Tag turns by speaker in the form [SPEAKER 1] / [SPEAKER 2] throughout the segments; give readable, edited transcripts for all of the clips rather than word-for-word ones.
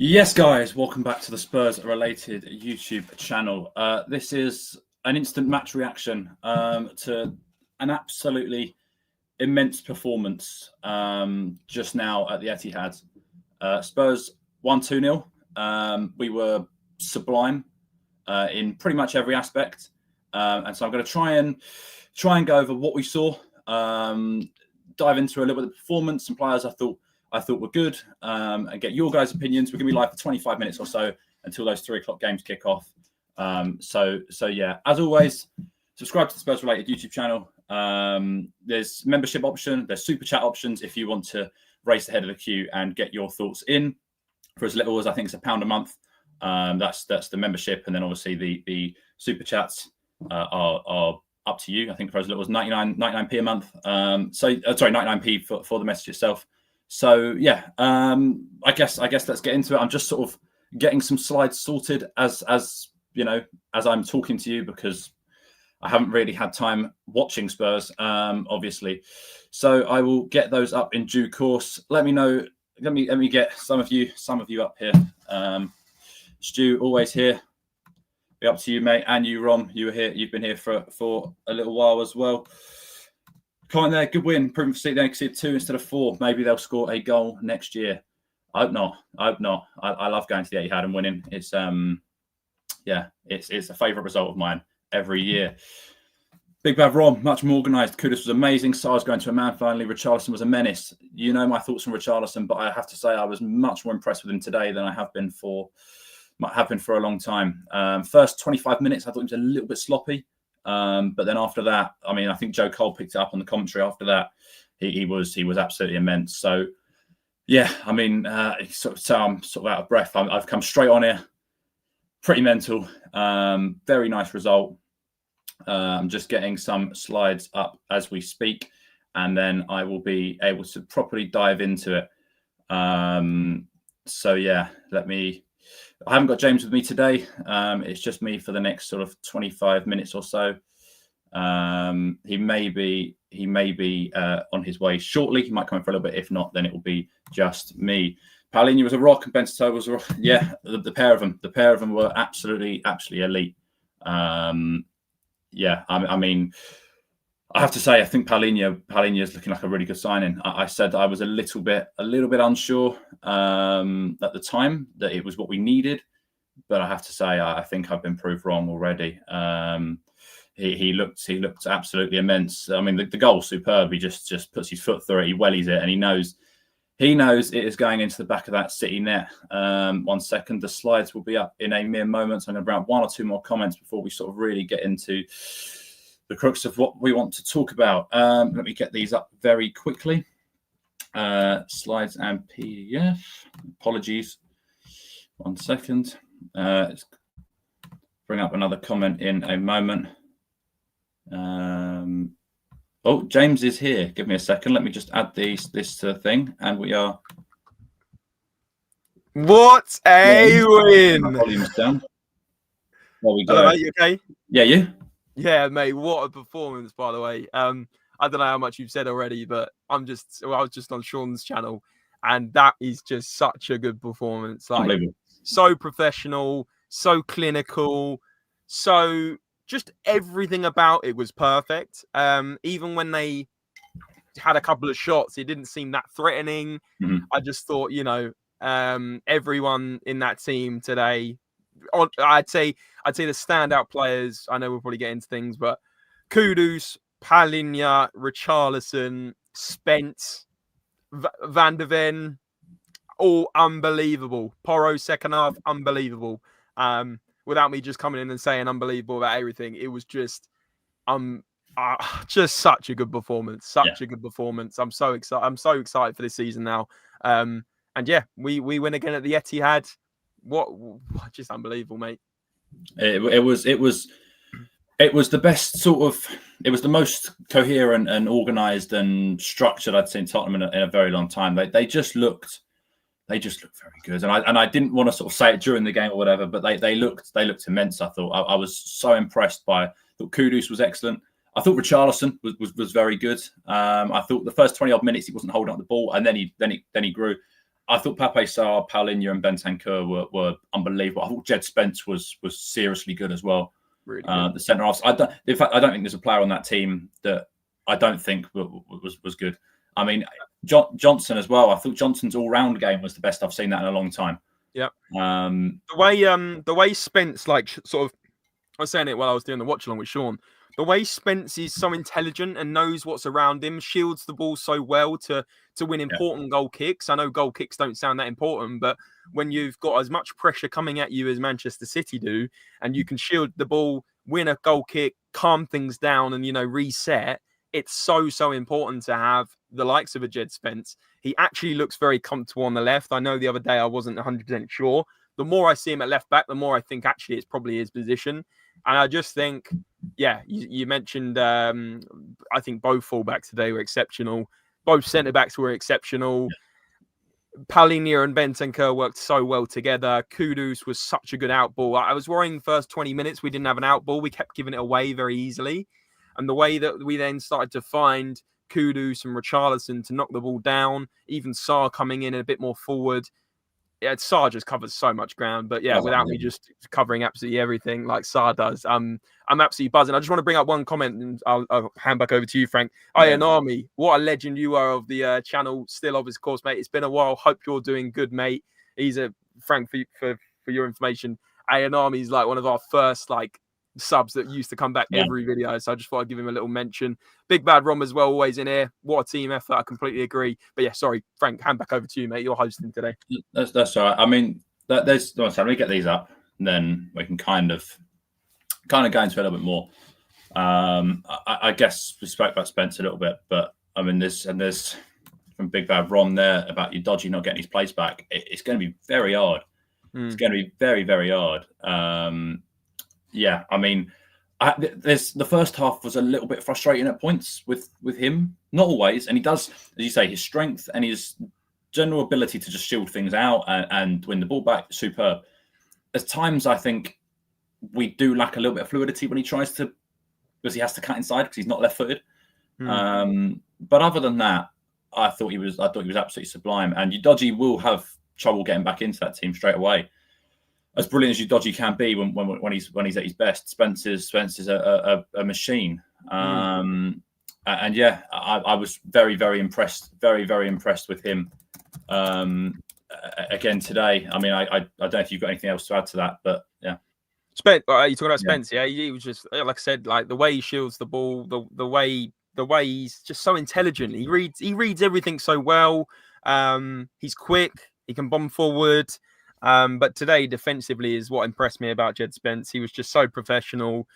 [SPEAKER 1] Yes, guys, welcome back to the Spurs-related YouTube channel. This is an instant match reaction to an absolutely immense performance just now at the Etihad. Spurs won 2-0. We were sublime in pretty much every aspect, and so I'm going to try and go over what we saw, dive into a little bit of the performance and players I thought were good, and get your guys' opinions. We're going to be live for 25 minutes or so until those 3 o'clock games kick off. So yeah, as always, subscribe to the Spurs-related YouTube channel. There's membership option, there's super chat options if you want to race the head of the queue and get your thoughts in for as little as I think it's £1 a month. That's the membership, and then obviously the super chats are up to you. I think for as little as 99p a month. Sorry, 99p for the message itself. So yeah, I guess let's get into it. I'm just sort of getting some slides sorted as you know, as I'm talking to you, because I haven't really had time watching Spurs, obviously. So I will get those up in due course. Let me know. Let me get some of you up here. Stu, always here. Be up to you, mate, and you, Rom. You were here. You've been here for a little while as well. Comment there, good win. Proven for they conceded 2 instead of 4. Maybe they'll score a goal next year. I hope not. I love going to the Etihad and winning. It's it's a favourite result of mine every year. Big Bav Rom, much more organised. Kudus was amazing. Sar's going to a man finally. Richarlison was a menace. You know my thoughts on Richarlison, but I have to say I was much more impressed with him today than I have been for a long time. First 25 minutes, I thought he was a little bit sloppy. But then after that, I mean, I think Joe Cole picked it up on the commentary. After that, he was absolutely immense. So, yeah, I mean, so I'm sort of out of breath. I've come straight on here, pretty mental. Very nice result. I'm just getting some slides up as we speak, and then I will be able to properly dive into it. So yeah, I haven't got James with me today. It's just me for the next sort of 25 minutes or so. He may be on his way shortly. He might come in for a little bit. If not, then it will be just me. Paulinho was a rock and Bentancur was a rock. Yeah, the pair of them were absolutely elite. Yeah, I mean, I have to say, I think Paulinho is looking like a really good signing. I said that I was a little bit unsure at the time that it was what we needed, but I have to say I think I've been proved wrong already. He looked absolutely immense. I mean, the goal's superb. He just puts his foot through it, he wellies it, and he knows it is going into the back of that City net. 1 second, the slides will be up in a mere moment. So I'm going to bring up 1 or 2 more comments before we sort of really get into the crux of what we want to talk about. Let me get these up very quickly. Slides and PDF. Apologies. 1 second. Let's bring up another comment in a moment. Oh, James is here. Give me a second. Let me just add this to the thing, and we are.
[SPEAKER 2] What a win!
[SPEAKER 1] Volume's down. There we go.
[SPEAKER 2] Hello, mate, you okay?
[SPEAKER 1] Yeah, you?
[SPEAKER 2] Yeah, mate. What a performance, by the way. I don't know how much you've said already, but I was just on Sean's channel, and that is just such a good performance. Like, so professional, so clinical, so just everything about it was perfect. Even when they had a couple of shots, it didn't seem that threatening.
[SPEAKER 1] Mm-hmm.
[SPEAKER 2] I just thought, everyone in that team today, I'd say the standout players, I know we'll probably get into things, but Kudus, Paulinho, Richarlison, Spence, Van de Ven, all unbelievable. Porro second half, unbelievable. Without me just coming in and saying unbelievable about everything, it was just such a good performance. Such a good performance. I'm so excited. I'm so excited for this season now. And yeah, we win again at the Etihad. What just unbelievable, mate.
[SPEAKER 1] It was the best sort of. It was the most coherent and organised and structured I'd seen Tottenham in a very long time. They just looked very good, and I didn't want to sort of say it during the game or whatever, but they looked immense. I thought I was so impressed by. I thought Kudus was excellent. I thought Richarlison was very good. I thought the first 20 odd minutes he wasn't holding up the ball, and then he grew. I thought Pape Sarr, Paulinho, and Bentancur were unbelievable. I thought Jed Spence was seriously good as well.
[SPEAKER 2] Really good.
[SPEAKER 1] The centre halves. In fact, I don't think there's a player on that team that I don't think was good. I mean, Johnson as well. I thought Johnson's all-round game was the best I've seen that in a long time.
[SPEAKER 2] Yeah.
[SPEAKER 1] The
[SPEAKER 2] way Spence, like, sort of, I was saying it while I was doing the watch along with Sean. The way Spence is so intelligent and knows what's around him, shields the ball so well to win important goal kicks. I know goal kicks don't sound that important, but when you've got as much pressure coming at you as Manchester City do, and you can shield the ball, win a goal kick, calm things down, and reset, it's so important to have the likes of a Jed Spence. He actually looks very comfortable on the left. I know the other day I wasn't 100% sure. The more I see him at left back, the more I think actually it's probably his position. And I just think, you mentioned, I think both fullbacks today were exceptional. Both centre-backs were exceptional. Paulinho and Bentancur worked so well together. Kudus was such a good outball. I was worrying the first 20 minutes we didn't have an outball. We kept giving it away very easily. And the way that we then started to find Kudus and Richarlison to knock the ball down, even Sarr coming in a bit more forward. Sarr just covers so much ground, but without me just covering absolutely everything like Sarr does, I'm absolutely buzzing. I just want to bring up one comment, and I'll hand back over to you, Frank. Ian Army, what a legend you are of the channel, still of his course, mate. It's been a while. Hope you're doing good, mate. He's Frank, for your information, Ian Army is like one of our first subs that used to come back every video, so I just thought I'd give him a little mention. Big Bad Rom as well, always in here. What a team effort. I completely agree. But sorry, Frank, hand back over to you, mate. You're hosting today.
[SPEAKER 1] That's all right. I mean, there's no time. Let me get these up, and then we can kind of go into it a little bit more. I guess we spoke about Spence a little bit, but I mean, there's from Big Bad Rom there about you dodgy not getting his place back. It's going to be very hard. It's going to be very, very hard. I mean, the first half was a little bit frustrating at points with him. Not always, and he does, as you say, his strength and his general ability to just shield things out and win the ball back, superb. There's times I think we do lack a little bit of fluidity when he tries to, because he has to cut inside because he's not left-footed. But other than that, I thought he was absolutely sublime. And Udogie will have trouble getting back into that team straight away. As brilliant as Udogie can be when he's at his best, Spence is a machine. I was very, very impressed. Very, very impressed with him again today. I mean, I don't know if you've got anything else to add to that, but yeah.
[SPEAKER 2] Spence, you talking about Spence? Yeah, he was just, like I said, like the way he shields the ball, the way he's just so intelligent. He reads everything so well. He's quick. He can bomb forward. But today, defensively, is what impressed me about Jed Spence. He was just so professional.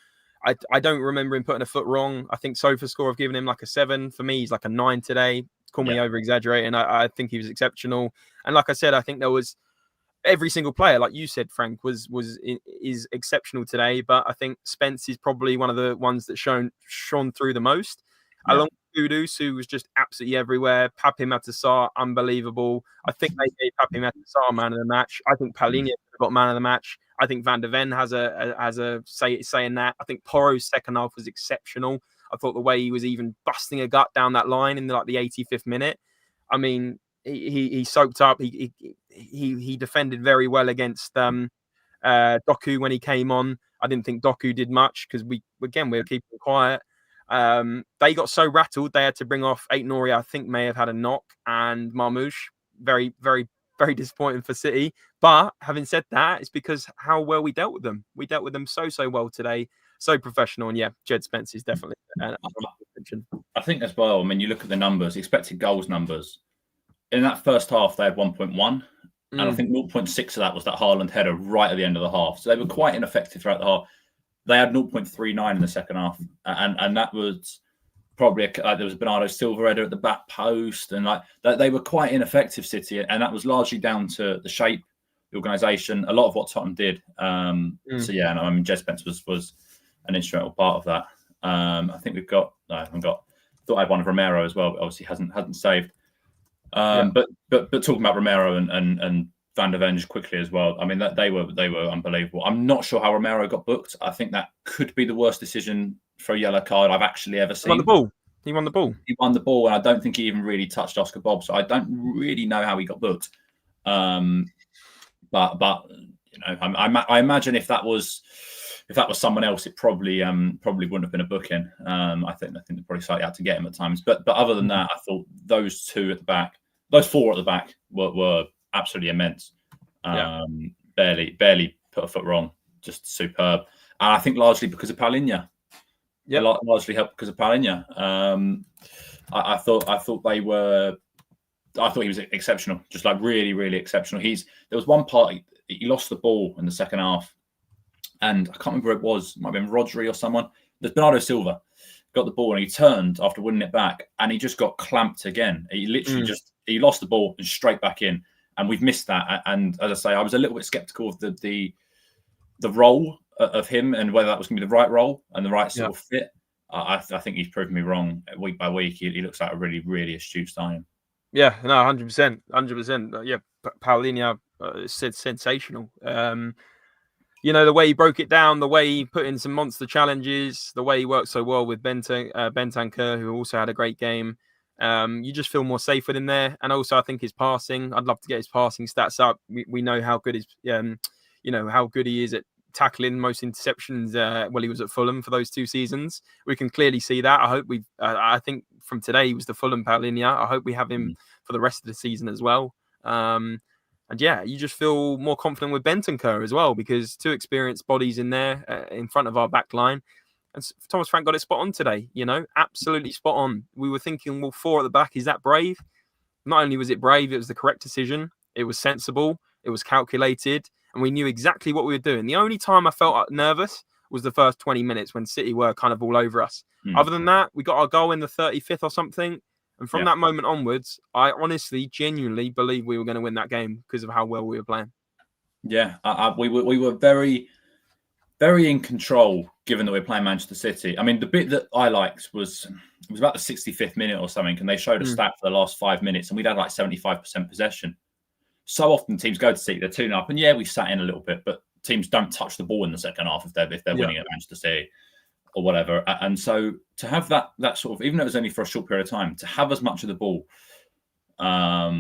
[SPEAKER 2] I don't remember him putting a foot wrong. I think SofaScore have given him like a 7. For me, he's like a 9 today. Call me over-exaggerating. I think he was exceptional. And like I said, I think there was every single player, like you said, Frank, is exceptional today. But I think Spence is probably one of the ones that shone through the most. Yeah. Along with Kudus, who was just absolutely everywhere. Pape Matar, unbelievable. I think they gave Pape Matar man of the match. I think Paulinho got man of the match. I think Van de Ven has a say in that. I think Porro's second half was exceptional. I thought the way he was even busting a gut down that line in the 85th minute. I mean, he soaked up. He defended very well against Doku when he came on. I didn't think Doku did much because we were keeping quiet. They got so rattled they had to bring off Aït-Nouri. I think may have had a knock, and Marmoush. Very, very, very disappointing for City. But having said that, it's because how well we dealt with them. We dealt with them so well today. So professional. And Jed Spence is definitely
[SPEAKER 1] I think as well, I mean, you look at the numbers, expected goals numbers. In that first half, they had 1.1. And I think 0.6 of that was that Haaland header right at the end of the half. So they were quite ineffective throughout the half. They had 0.39 in the second half. And that was probably, there was a Bernardo Silva header at the back post. And they were quite ineffective, City. And that was largely down to the shape, the organisation, a lot of what Tottenham did. I mean, Jed Spence was an instrumental part of that. I think thought I had one of Romero as well, but obviously hasn't saved. But talking about Romero and Van de Ven just quickly as well. I mean, they were unbelievable. I'm not sure how Romero got booked. I think that could be the worst decision for a yellow card I've actually ever seen.
[SPEAKER 2] He won the ball,
[SPEAKER 1] and I don't think he even really touched Oscar Bob. So I don't really know how he got booked. But you know, I imagine if that was someone else, it probably wouldn't have been a booking. I think they probably slightly had to get him at times. But other than that, I thought those four at the back were absolutely immense. Barely put a foot wrong. Just superb. And I think largely because of Paulinho. Largely helped because of Paulinho. I thought they were. I thought he was exceptional, just like really, really exceptional. There was one part he lost the ball in the second half, and I can't remember who it was. It might have been Rodri or someone. There's Bernardo Silva got the ball and he turned after winning it back, and he just got clamped again. He literally he lost the ball and straight back in, and we've missed that. And as I say, I was a little bit sceptical of the role of him and whether that was going to be the right role and the right sort of fit. I think he's proven me wrong week by week. He looks like a really, really astute signing.
[SPEAKER 2] Yeah, no, 100%. Yeah, Paulinho said sensational. You know, the way he broke it down, the way he put in some monster challenges, the way he worked so well with Bentancur, who also had a great game. You just feel more safe with him there. And also, I think his passing, I'd love to get his passing stats up. We know how good how good he is at tackling most interceptions while he was at Fulham for those 2 seasons. We can clearly see that. I think from today he was the Fulham Paulinho. I hope we have him for the rest of the season as well. And yeah, you just feel more confident with Bentancur as well, because 2 experienced bodies in there in front of our back line. And Thomas Frank got it spot on today, absolutely spot on. We were thinking, well, 4 at the back, is that brave? Not only was it brave, it was the correct decision. It was sensible. It was calculated. And we knew exactly what we were doing. The only time I felt nervous was the first 20 minutes when City were kind of all over us. Other than that, we got our goal in the 35th or something. And from that moment onwards, I honestly, genuinely believe we were going to win that game because of how well we were playing.
[SPEAKER 1] Yeah, we were very, very in control, given that we were playing Manchester City. I mean, the bit that I liked was about the 65th minute or something, and they showed a stat for the last 5 minutes, and we'd had like 75% possession. So often teams go to City, they're 2-0, and we sat in a little bit, but teams don't touch the ball in the second half if they're winning at Manchester City or whatever. And so to have that sort of, even though it was only for a short period of time, to have as much of the ball, I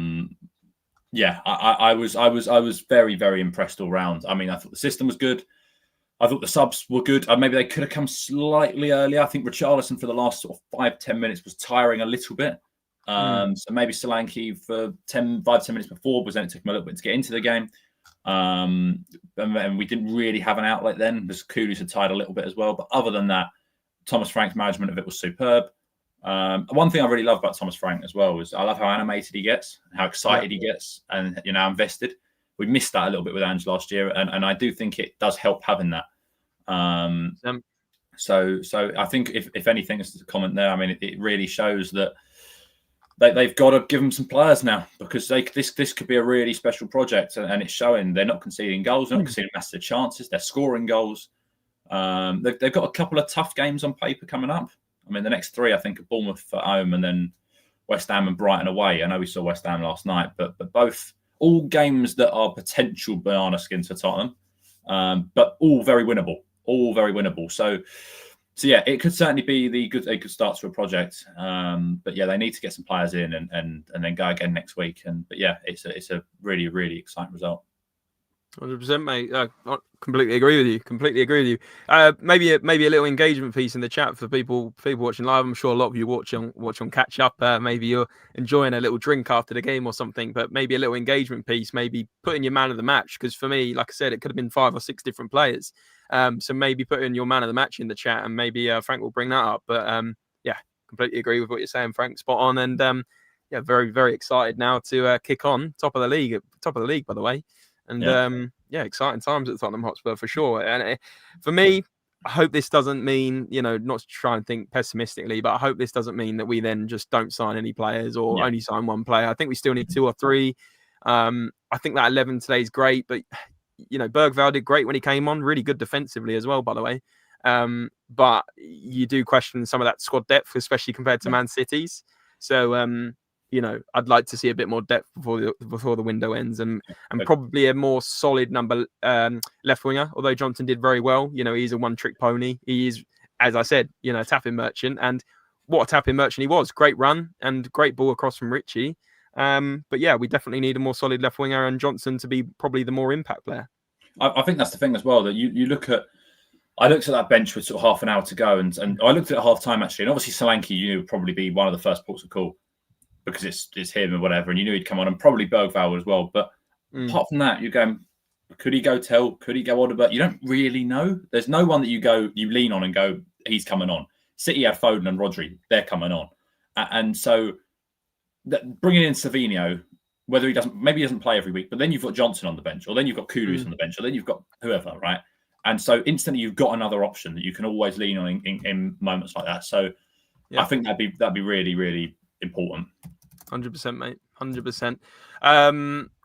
[SPEAKER 1] was very, very impressed all round. I mean, I thought the system was good. I thought the subs were good. Maybe they could have come slightly earlier. I think Richarlison for the last sort of 5-10 minutes was tiring a little bit. So maybe Solanke for 5-10 minutes before, but then it took him a little bit to get into the game. And we didn't really have an outlet then, because Kudus had tired a little bit as well. But other than that, Thomas Frank's management of it was superb. One thing I really love about Thomas Frank as well is I love how animated he gets, how excited he gets, and invested. We missed that a little bit with Ange last year, and I do think it does help having that. So I think if anything is to comment there, I mean, it really shows that they've got to give them some players now, because this could be a really special project, and it's showing. They're not conceding goals, they're not conceding massive chances, they're scoring goals. They've got a couple of tough games on paper coming up. I mean, the next 3, I think, are Bournemouth at home and then West Ham and Brighton away. I know we saw West Ham last night, but all games that are potential banana skins for Tottenham, but all very winnable. So yeah, it could certainly be a good start to a project. But yeah, they need to get some players in and then go again next week. But yeah, it's a really, really exciting result.
[SPEAKER 2] 100%, mate. I completely agree with you. Maybe a little engagement piece in the chat for people watching live. I'm sure a lot of you watch on catch up. Maybe you're enjoying a little drink after the game or something, but maybe a little engagement piece, maybe putting your man of the match. Because for me, like I said, it could have been 5 or 6 different players. So maybe putting your man of the match in the chat, and maybe Frank will bring that up. But yeah, completely agree with what you're saying, Frank. Spot on. And yeah, very, very excited now to kick on top of the league, by the way. And yeah, exciting times at Tottenham Hotspur for sure. And for me, I hope this doesn't mean, not to try and think pessimistically, but I hope this doesn't mean that we then just don't sign any players or only sign one player. I think we still need 2 or 3. I think that 11 today is great, but Bergvall did great when he came on, really good defensively as well, by the way. But you do question some of that squad depth, especially compared to Man City's. So I'd like to see a bit more depth before the window ends, and probably a more solid number left winger. Although Johnson did very well, he's a one-trick pony. He is, as I said, a tapping merchant, and what a tapping merchant he was. Great run and great ball across from Richie. But yeah, we definitely need a more solid left winger, and Johnson to be probably the more impact player.
[SPEAKER 1] I think that's the thing as well, that you look at. I looked at that bench with sort of half an hour to go, and I looked at it at half time actually, and obviously Solanke, you knew would probably be one of the first ports of call because it's him and whatever, and you knew he'd come on, and probably Bergvall as well. But apart from that, you're going, could he go Tell? Could he go Odegaard? You don't really know. There's no one that you lean on and go, he's coming on. City have Foden and Rodri, they're coming on, and so bringing in Savinho, whether maybe he doesn't play every week, but then you've got Johnson on the bench, or then you've got Kudus on the bench, or then you've got whoever, right? And so instantly you've got another option that you can always lean on in moments like that. So I think that'd be really, really important.
[SPEAKER 2] 100%, mate. 100%.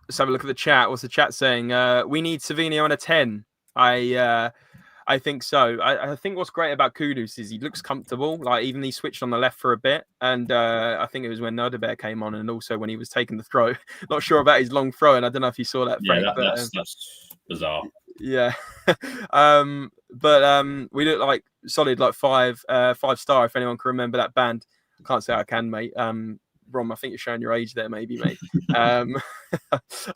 [SPEAKER 2] Let's have a look at the chat. What's the chat saying? We need Savinho on a 10. I think so. I think what's great about Kudus is he looks comfortable. Like even he switched on the left for a bit, and I think it was when Nodebear came on, and also when he was taking the throw. Not sure about his long throw, and I don't know if you saw that.
[SPEAKER 1] Yeah,
[SPEAKER 2] Frank,
[SPEAKER 1] that's bizarre.
[SPEAKER 2] Yeah, but we look like solid, like 5-star. If anyone can remember that band, I can't say I can, mate. Rom, I think you're showing your age there, maybe, mate.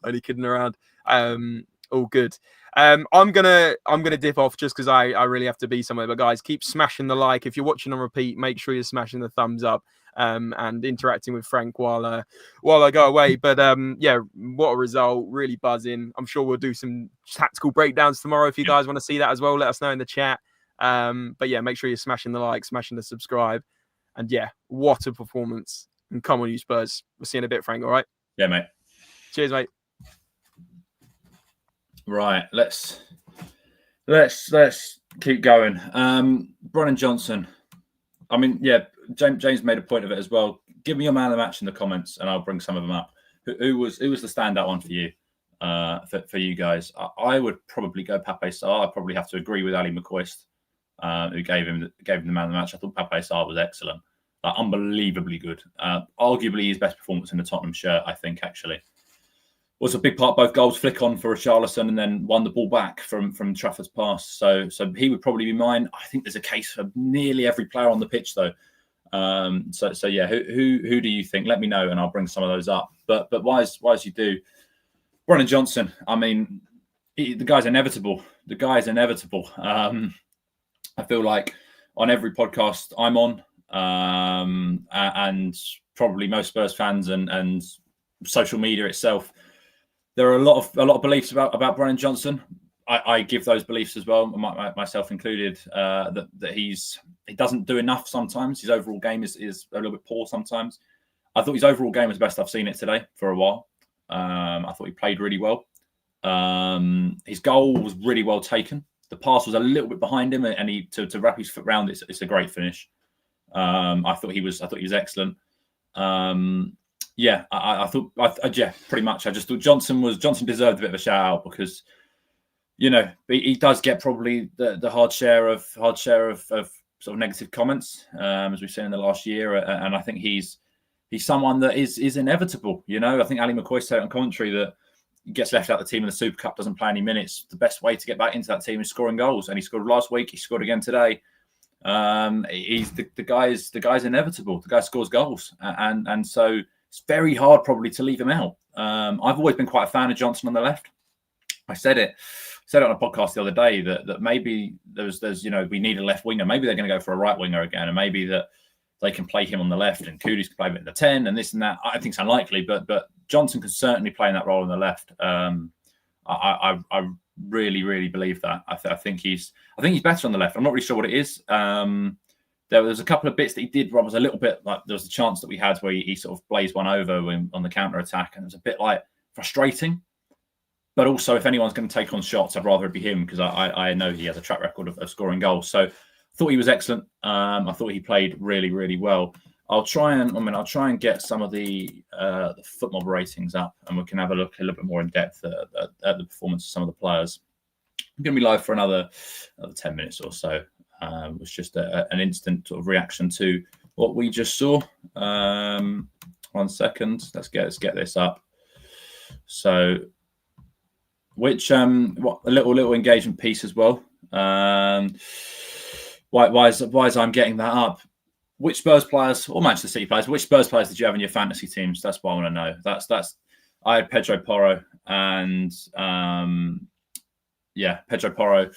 [SPEAKER 2] Only kidding around. All good. I'm gonna dip off just because I really have to be somewhere. But guys, keep smashing the like. If you're watching on repeat, make sure you're smashing the thumbs up and interacting with Frank while I go away. But yeah, what a result! Really buzzing. I'm sure we'll do some tactical breakdowns tomorrow. If you guys want to see that as well, let us know in the chat. But yeah, make sure you're smashing the like, smashing the subscribe, and yeah, what a performance! And come on, you Spurs. We'll see you in a bit, Frank. All right?
[SPEAKER 1] Yeah, mate.
[SPEAKER 2] Cheers, mate.
[SPEAKER 1] Right, let's keep going. Brennan Johnson. I mean, yeah, James made a point of it as well. Give me your man of the match in the comments, and I'll bring some of them up. Who was the standout one for you? For you guys, I would probably go Pape Sarr. I probably have to agree with Ali McCoist, who gave him the man of the match. I thought Pape Sarr was excellent, unbelievably good. Arguably his best performance in the Tottenham shirt, I think, actually. Was a big part, both goals flick on for Richarlison and then won the ball back from Trafford's pass. So he would probably be mine. I think there's a case for nearly every player on the pitch, though. So yeah, who do you think? Let me know, and I'll bring some of those up. But wise you do. Brennan Johnson. I mean, the guy's inevitable. The guy's inevitable. I feel like on every podcast I'm on, and probably most Spurs fans and social media itself, there are a lot of beliefs about Brennan Johnson. I give those beliefs as well, myself included. That he doesn't do enough sometimes. His overall game is a little bit poor sometimes. I thought his overall game was best I've seen it today for a while. I thought he played really well. His goal was really well taken. The pass was a little bit behind him, and he to wrap his foot round it's a great finish. I thought he was excellent. Yeah, I thought, yeah, pretty much. I just thought Johnson deserved a bit of a shout out because, you know, he does get probably the hard share of sort of negative comments, as we've seen in the last year, and I think he's someone that is inevitable. You know, I think Ali McCoy said on commentary that he gets left out the team in the Super Cup, doesn't play any minutes. The best way to get back into that team is scoring goals, and he scored last week. He scored again today. He's the guy's inevitable. The guy scores goals, and so it's very hard probably to leave him out. I've always been quite a fan of Johnson on the left. I said it on a podcast the other day that maybe there's we need a left winger. Maybe they're going to go for a right winger again, and maybe that they can play him on the left and Kudus can play him in the 10 and this and that. I think it's unlikely, but Johnson can certainly play in that role on the left. I really, really believe that. I think he's better on the left. I'm not really sure what it is. There was a couple of bits that he did. Rob was a little bit like there was a chance that we had where he sort of blazed one over on the counter attack, and it was a bit like frustrating. But also, if anyone's going to take on shots, I'd rather it be him because I know he has a track record of scoring goals. So I thought he was excellent. I thought he played really, really well. I'll try and get some of the FootMob ratings up, and we can have a look a little bit more in depth at the performance of some of the players. I'm going to be live for another 10 minutes or so. It was just an instant sort of reaction to what we just saw. 1 second. Let's get this up. So, which a little engagement piece as well. Why is I'm getting that up? which Spurs players or Manchester City players, which Spurs players did you have in your fantasy teams? That's what I want to know. That's. I had Pedro Porro and Pedro Porro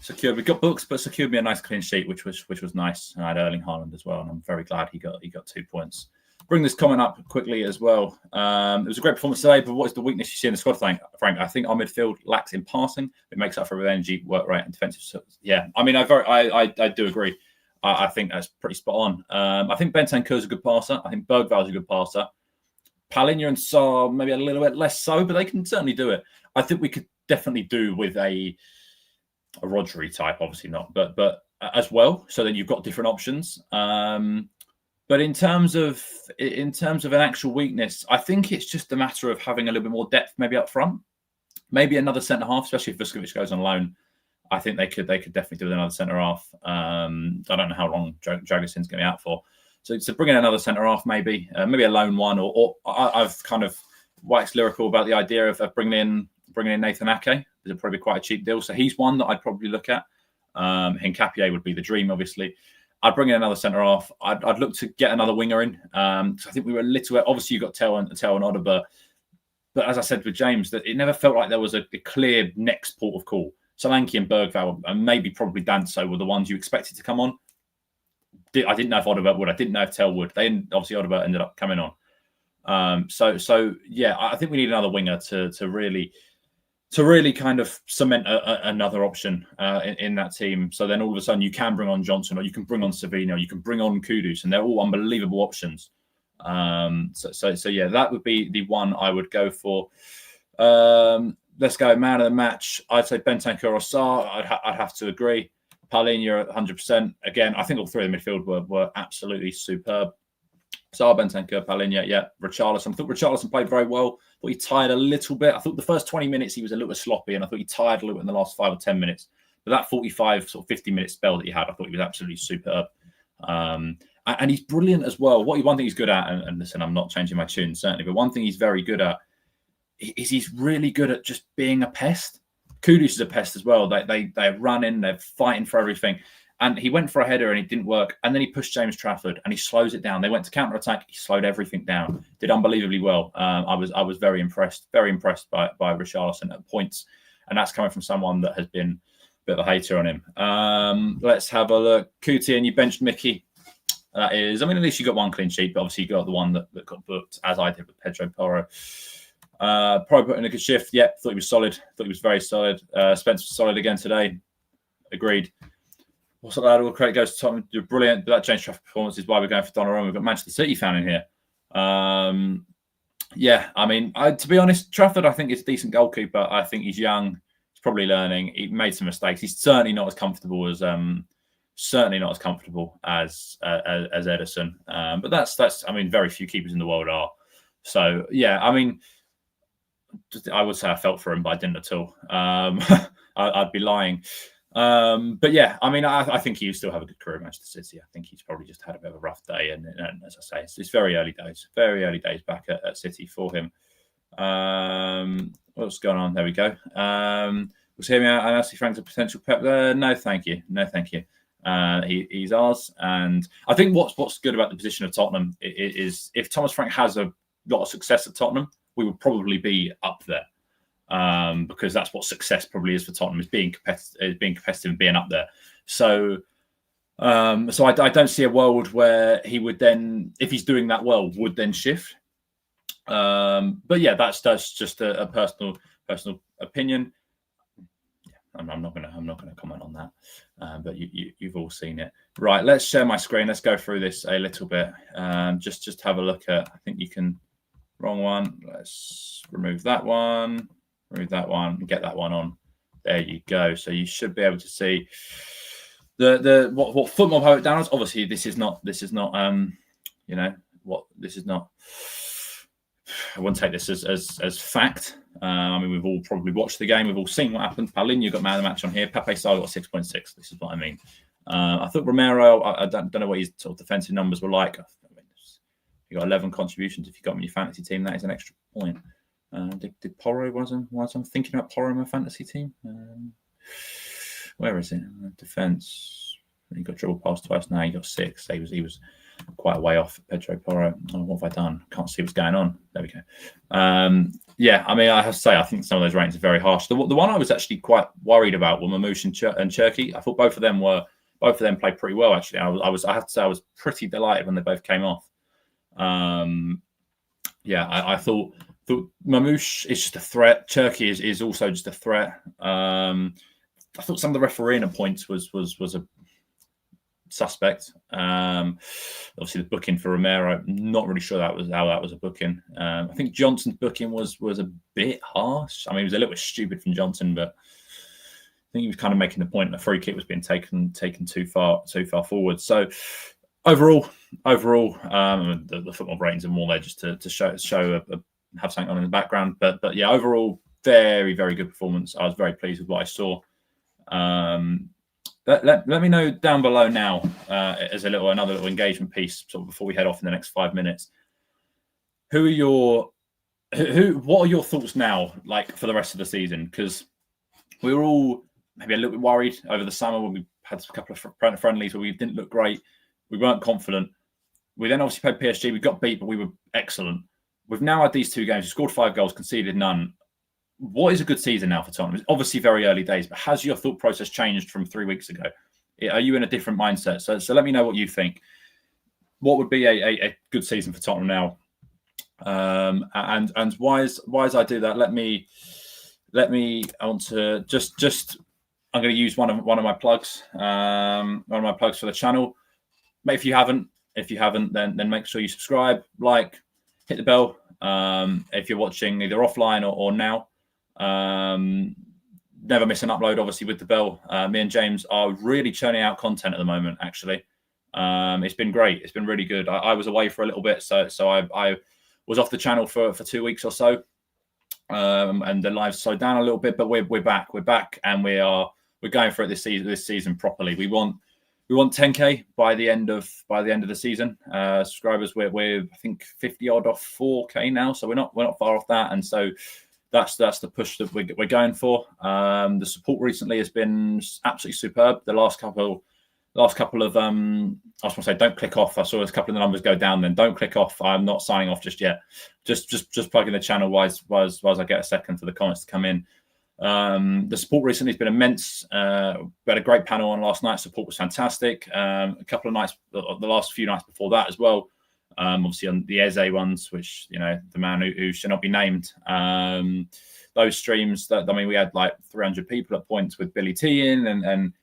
[SPEAKER 1] secured. We got books, but secured me a nice clean sheet, which was nice. And I had Erling Haaland as well, and I'm very glad he got 2 points. Bring this comment up quickly as well. It was a great performance today, but what is the weakness you see in the squad, Frank? I think our midfield lacks in passing. It makes up for energy, work rate, and defensive. So, yeah, I mean, I do agree. I think that's pretty spot on. I think Bentancur is a good passer. I think Bergvall is a good passer. Palhinha and Sarr maybe a little bit less so, but they can certainly do it. I think we could definitely do with a Rodri type, obviously not, but as well. So then you've got different options. But in terms of an actual weakness, I think it's just a matter of having a little bit more depth, maybe up front, maybe another centre half, especially if Vuskovic goes on loan. I think they could definitely do with another centre half. I don't know how long Dragusin's going to be out for. So to bring in another centre half, maybe a lone one, or I've kind of waxed lyrical about the idea of bringing in Nathan Ake. It'd probably be quite a cheap deal. So he's one that I'd probably look at. Hincapié would be the dream, obviously. I'd bring in another centre half. I'd look to get another winger in. I think we were a little bit. Obviously, you got Tell and Odegaard, but as I said with James, that it never felt like there was a clear next port of call. Solanke and Bergvall and maybe probably Danso were the ones you expected to come on. I didn't know if Odegaard would. I didn't know if Tell would. Obviously Odegaard ended up coming on. So yeah, I think we need another winger to really kind of cement another option in that team. So then all of a sudden you can bring on Johnson, or you can bring on Savino, you can bring on Kudus, and they're all unbelievable options. So yeah, that would be the one I would go for. Let's go man of the match. I'd say Bentancur or Sarr. I'd have to agree. Palhinha 100%. Again, I think all three in the midfield were absolutely superb. Sarr, Bentancur, Palhinha, yeah. Richarlison. I thought Richarlison played very well. I thought he tired a little bit. I thought the first 20 minutes he was a little bit sloppy, and I thought he tired a little bit in the last 5 or 10 minutes. But that 45, sort of 50-minute spell that he had, I thought he was absolutely superb. And he's brilliant as well. One thing he's good at, and listen, I'm not changing my tune, certainly, but one thing he's very good at is he's really good at just being a pest. Kudus is a pest as well. They're running, they're fighting for everything. And he went for a header and it didn't work. And then he pushed James Trafford and he slows it down. They went to counter-attack. He slowed everything down. Did unbelievably well. I was very impressed by Richarlison at points. And that's coming from someone that has been a bit of a hater on him. Let's have a look. Kuti, and you benched Mickey. That is, I mean, at least you got one clean sheet, but obviously you got the one that got booked, as I did with Pedro Porro. Probably put in a good shift. Yeah, thought he was solid. Thought he was very solid. Spence was solid again today. Agreed. What's up, lad? All credit goes to Tottenham. You're brilliant. But that James Trafford performance is why we're going for Donnarumma. We've got Manchester City fan in here. Yeah, I mean, to be honest, Trafford, I think is a decent goalkeeper. I think he's young. He's probably learning. He made some mistakes. He's certainly not as comfortable as Ederson. But that's. I mean, very few keepers in the world are. So yeah, I mean, I would say I felt for him, but I didn't at all. I'd be lying. But yeah, I mean, I think he will still have a good career at Manchester City. I think he's probably just had a bit of a rough day. And as I say, it's very early days back at City for him. What's going on? There we go. Was hear me out. And Ashley Frank's a potential Pep there. No, thank you. He's ours. And I think what's good about the position of Tottenham is if Thomas Frank has a lot of success at Tottenham, we would probably be up there. Because that's what success probably is for Tottenham, is being competitive and being up there. So I don't see a world where he would then, if he's doing that well, would then shift. But yeah, that's just a personal opinion. I'm not gonna comment on that. But you've all seen it, right? Let's share my screen. Let's go through this a little bit. Just have a look at. I think you can. Wrong one. Let's remove that one. Remove that one and get that one on. There you go. So you should be able to see what football have it down as. Obviously, this is not. You know what? This is not. I wouldn't take this as fact. I mean, we've all probably watched the game. We've all seen what happened. Palhinha got man of the match on here. Pepe Sarr got 6.6. This is what I mean. I thought Romero. I don't know what his sort of defensive numbers were like. I mean, you got 11 contributions. If you got him in your fantasy team, that is an extra point. Did Porro was I'm thinking about Porro in my fantasy team? Where is it? Defense. He got dribble pass twice. Now he got 6. He was quite a way off. Pedro Porro. Oh, what have I done? Can't see what's going on. There we go. Yeah, I mean, I have to say, I think some of those ratings are very harsh. The one I was actually quite worried about were Mamouche and Cherki. I thought both of them played pretty well. Actually, I have to say I was pretty delighted when they both came off. Yeah, I thought Mamouche is just a threat. Cherki is also just a threat. I thought some of the refereeing at points was a suspect. Obviously, the booking for Romero, not really sure how that was a booking. I think Johnson's booking was a bit harsh. I mean, it was a little bit stupid from Johnson, but I think he was kind of making the point that the free kick was being taken too far forward. So overall, the football ratings are more there just to show have something on in the background. But yeah, overall, very, very good performance. I was very pleased with what I saw. Let me know down below now as another little engagement piece sort of before we head off in the next 5 minutes. What are your thoughts now, like for the rest of the season? Because we were all maybe a little bit worried over the summer when we had a couple of friendlies where we didn't look great. We weren't confident. We then obviously played PSG. We got beat, but we were excellent. We've now had these 2 games. We scored 5 goals, conceded none. What is a good season now for Tottenham? It's obviously very early days, but has your thought process changed from 3 weeks ago? Are you in a different mindset? So let me know what you think. What would be a good season for Tottenham now? And why as I do that? Let me. I want to just. I'm going to use one of my plugs. One of my plugs for the channel. If you haven't, then make sure you subscribe, like, hit the bell. If you're watching either offline or now. Never miss an upload, obviously, with the bell. Me and James are really churning out content at the moment, actually. It's been great. It's been really good. I was away for a little bit, so I was off the channel for 2 weeks or so. And the live slowed down a little bit, but we're back. We're back, and we're going for it this season properly. We want 10K by the end of the season. Subscribers, we're I think 50 odd off 4K now, so we're not far off that, and so that's the push that we're going for. The support recently has been absolutely superb. The last couple of I was going to say, don't click off. I saw a couple of the numbers go down. Then don't click off. I'm not signing off just yet. Just plugging the channel whilst I get a second for the comments to come in. The support recently has been immense. We had a great panel on last night. Support was fantastic. A couple of nights, the last few nights before that as well. Obviously on the Eze ones, which, you know, the man who should not be named. Those streams, we had like 300 people at points with Billy T in, and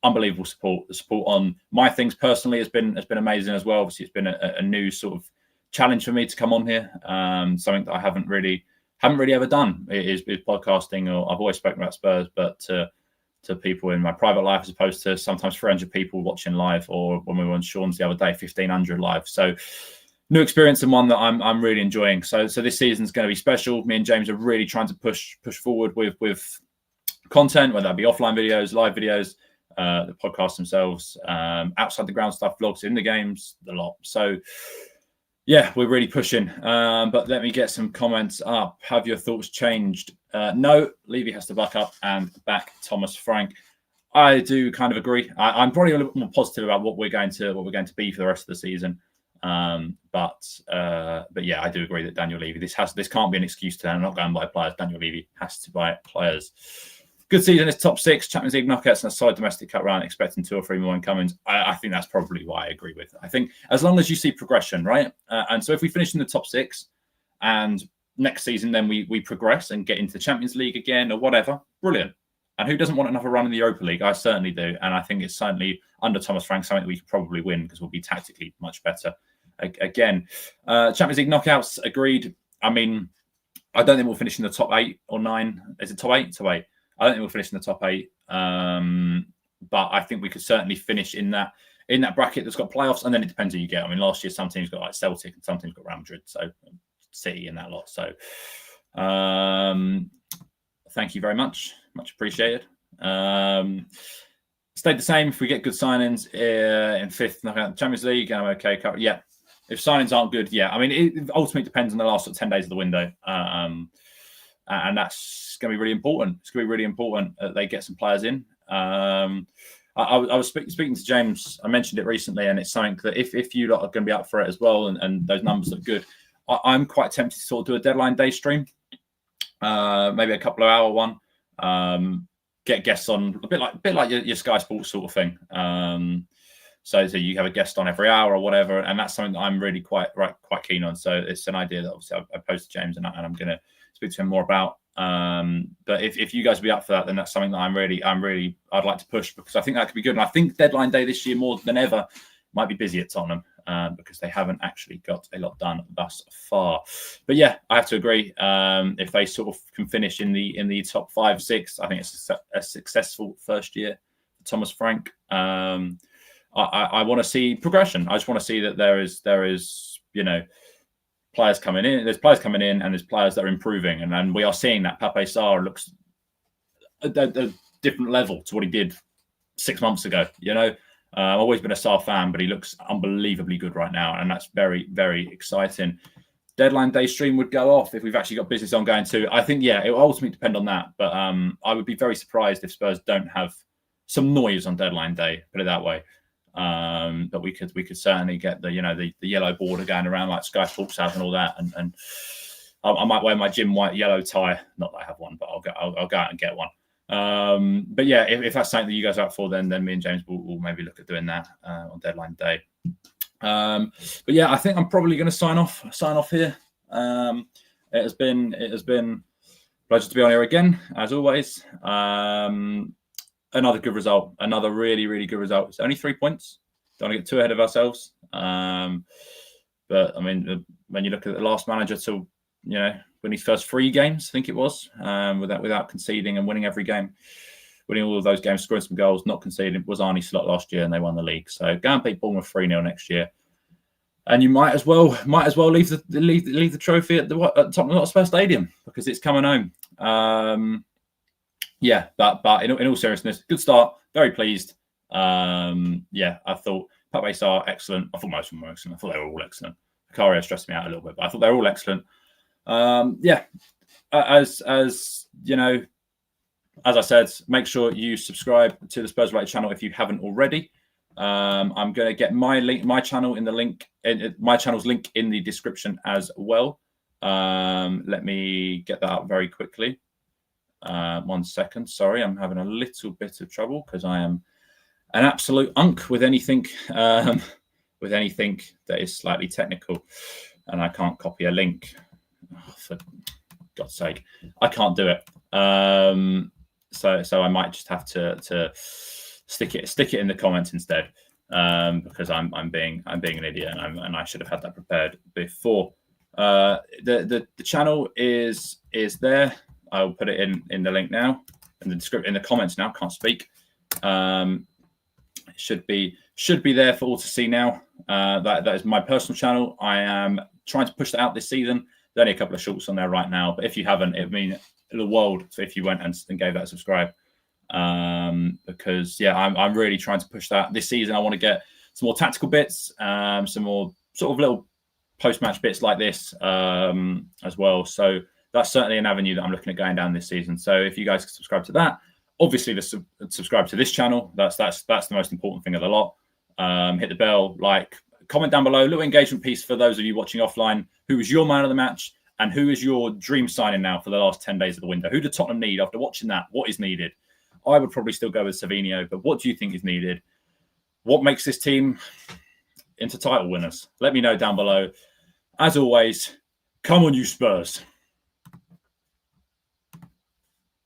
[SPEAKER 1] unbelievable support. The support on my things personally has been amazing as well. Obviously, it's been a new sort of challenge for me to come on here. Something that I haven't really ever done is podcasting, or I've always spoken about Spurs, but to people in my private life, as opposed to sometimes 300 people watching live, or when we were on Sean's the other day, 1,500 live. So new experience, and one that I'm really enjoying. So this season's going to be special. Me and James are really trying to push forward with content, whether that be offline videos, live videos, the podcasts themselves, outside the ground stuff, vlogs in the games, the lot. So yeah, we're really pushing. But let me get some comments up. Have your thoughts changed? No, Levy has to buck up and back Thomas Frank. I do kind of agree. I'm probably a little bit more positive about what we're going to be for the rest of the season. But yeah, I do agree that Daniel Levy, this can't be an excuse to not going buy players. Daniel Levy has to buy players. Good season is top 6, Champions League knockouts, and a solid domestic cup round, expecting 2 or 3 more incomings. I think that's probably why I agree with. I think as long as you see progression, right? And so if we finish in the top 6 and next season then we progress and get into the Champions League again or whatever, brilliant. And who doesn't want another run in the Europa League? I certainly do. And I think it's certainly under Thomas Frank something that we could probably win, because we'll be tactically much better. Again, Champions League knockouts, agreed. I mean, I don't think we'll finish in the top 8 or 9. Is it top 8? Top 8. I don't think we'll finish in the top 8. But I think we could certainly finish in that bracket that's got playoffs, and then it depends who you get. I mean, last year some teams got like Celtic and some teams got Real Madrid, so City and that lot. So thank you very much. Much appreciated. Stayed the same. If we get good signings in 5th knockout Champions League, I'm okay. Yeah. If signings aren't good, yeah. I mean, it ultimately depends on the last 10 days of the window. And that's going to be really important. It's going to be really important that they get some players in. I I was speaking to James. I mentioned it recently, and it's something that if you lot are going to be up for it as well, and those numbers look good, I'm quite tempted to sort of do a deadline day stream, maybe a couple of hour one. Get guests on, a bit like your Sky Sports sort of thing. So you have a guest on every hour or whatever, and that's something that I'm really quite keen on. So it's an idea that obviously I posed to James, and I'm going to speak to him more about. But if you guys will be up for that, then that's something that I'd like to push, because I think that could be good. And I think deadline day this year more than ever might be busy at Tottenham, because they haven't actually got a lot done thus far. But yeah, I have to agree. If they sort of can finish in the top 5, 6, I think it's a successful first year for Thomas Frank. I want to see progression. I just want to see that there is players coming in. There's players coming in, and there's players that are improving, and we are seeing that. Pape Sarr looks a different level to what he did 6 months ago. I've always been a Sarr fan, but he looks unbelievably good right now, and that's very, very exciting. Deadline day stream would go off if we've actually got business ongoing too. I think, it will ultimately depend on that, but I would be very surprised if Spurs don't have some noise on deadline day, put it that way. But we could certainly get the yellow border going around like Sky Sports have and all that, and I might wear my gym white yellow tie. Not that I have one, but I'll go out and get one. But yeah, if that's something that you guys are up for, then me and James will maybe look at doing that on deadline day. But yeah, I think I'm probably going to sign off here. It has been a pleasure to be on here again, as always. Another good result, another really, really good result. It's only 3 points. Don't want to get too ahead of ourselves. But I mean, when you look at the last manager to, win his first 3 games, I think it was, without conceding and winning every game, winning all of those games, scoring some goals, not conceding, was Arne Slot last year, and they won the league. So go and beat Bournemouth 3-0 next year, and you might as well leave the trophy at Tottenham Hotspur Stadium, because it's coming home. Yeah, but in all seriousness, good start. Very pleased. I thought Pape Sarr excellent. I thought most of them were excellent. I thought they were all excellent. Vicario stressed me out a little bit, but I thought they were all excellent. As I said, make sure you subscribe to the SpursRelated channel if you haven't already. I'm going to get my channel's link in the description as well. Let me get that up very quickly. 1 second. Sorry, I'm having a little bit of trouble because I am an absolute unk with anything that is slightly technical, and I can't copy a link. Oh, for God's sake, I can't do it. So I might just have to stick it in the comments instead, because I'm being an idiot, and I should have had that prepared before. The channel is there. I'll put it in the link now, in the comments now. Can't speak. It should be there for all to see now. That is my personal channel. I am trying to push that out this season. There's only a couple of shorts on there right now, but if you haven't, it would mean the world if you went and gave that a subscribe. Because I'm really trying to push that this season. I want to get some more tactical bits, some more sort of little post-match bits like this as well. So that's certainly an avenue that I'm looking at going down this season. So if you guys can subscribe to that, obviously subscribe to this channel. That's the most important thing of the lot. Hit the bell, comment down below, little engagement piece for those of you watching offline. Who was your man of the match, and who is your dream signing now for the last 10 days of the window? Who do Tottenham need after watching that? What is needed? I would probably still go with Savinho, but what do you think is needed? What makes this team into title winners? Let me know down below. As always, come on, you Spurs.